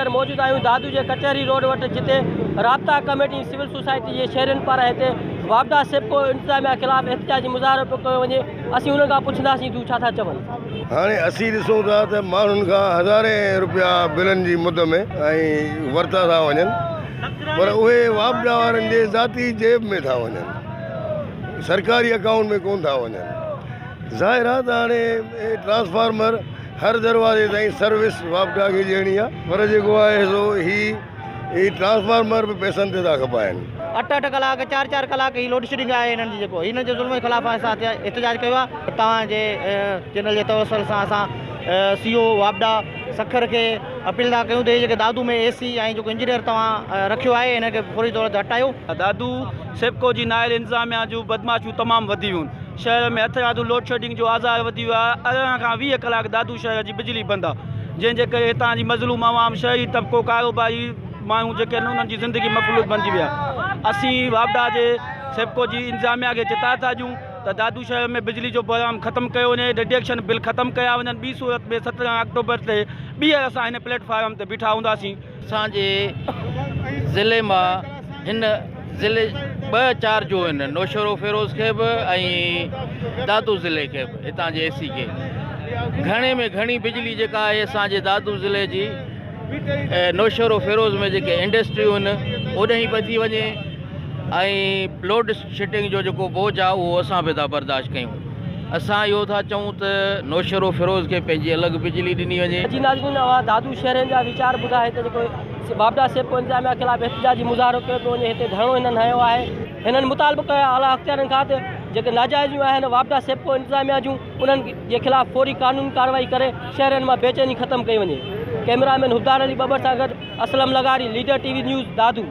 हींअर मौजूद आहियूं दादू जे कचहरी रोड वटि, जिते राब्ता कमेटी सिविल सोसाइटी जे शहरियुनि पारां हिते वापडा सेप्को इंतज़ामिया ख़िलाफ़ एहतिजाजी मुज़ाहिरो पियो कयो वञे। असीं उन्हनि खां पुछंदासीं तूं छा था चवनि। हाणे असीं ॾिसूं था त माण्हुनि खां हज़ारे रुपया बिलनि जी मुद में ऐं वरिता था वञनि, पर उहे वापडा वारनि जे ज़ाती जेब में था वञनि, सरकारी अकाउंट में कोन था वञनि। ज़ाहिर आहे त हाणे ट्रांसफार्मर हर दरवाज़े ताईं सर्विस वापडा खे ॾियणी आहे, पर जेको आहे सो ही ट्रांसफार्मर बि पैसनि ते था खपाइनि। 8-8 कलाक 4-4 कलाक ही लोड शेडिंग आहे हिननि जी, जेको हिन जे ज़ुल्म जे ख़िलाफ़ असां एहतिजाज कयो आहे। तव्हांजे चैनल जे तवसल सां असां CO वापडा सखर खे अपील था कयूं त हे जेके दादू में AC ऐं जेको इंजीनियर तव्हां रखियो आहे हिनखे फौरी तौर ते हटायो। दादू सेप्को जी नाइल इंतज़ामिया जूं बदमाशियूं तमामु वधी वियूं आहिनि। शहर में हथियादू लोड शेडिंग जो आज़ार वधी वियो आहे। 18 खां 20 कलाक दादू शहर जी बिजली बंदि आहे, जंहिंजे करे हितां जी मज़लूम आवाम, शहरी तबिको, कारोबारी माण्हू जेके आहिनि उन्हनि जी ज़िंदगी मफ़लूज बणिजी विया। असीं वापडा जे सेप्को जी इंतज़ामिया खे चिता था ॾियूं त दादू शहर में बिजली जो प्रोग्राम ख़तमु कयो वञे, रिडक्शन बिल ख़तमु कया वञनि। ॿी सूरत में 17 अक्टूबर ते ॿीहर असां हिन प्लेटफॉर्म ते बीठा हूंदासीं। असांजे ज़िले मां हिन ज़िले 2-4 जो आहिनि, नौशरो फिरोज़ खे बि ऐं दादू ज़िले खे बि, हितां जे AC खे घणे में घणी बिजली जेका आहे असांजे दादू ज़िले जी नौशरो फिरोज़ में जेके इंडस्ट्रियूं आहिनि ओॾे ई पइजी वञे, ऐं लोड शेडिंग जो जेको बोझ आहे उहो असां बि था बर्दाश्त कयूं। असां इहो था चऊं त नौशरो फिरोज़ खे पंहिंजी अलॻि बिजली ॾिनी वञे। जी नाज़रीन, दादू शहरनि जा वीचार ॿुधाए हिते जेको वापडा सेप्को इंतज़ामिया ख़िलाफ़ एहतिजाजी मुज़ाहिरो कयो पियो वञे। हिते धरणो हिननि हयो आहे। हिननि मुतालबो कयो आहे आला अख़्तियारनि खां त जेके नाजाइज़ियूं आहिनि वापडा सेप्को इंतज़ामिया जूं, उन्हनि जे ख़िलाफ़ फौरी कानूनी कार्रवाई करे शहरनि मां बेचैनी ख़तमु कई वञे। कैमरामैन हुबदार अली बबर सां गॾु असलम लगारी, लीडर TV न्यूज़ दादू।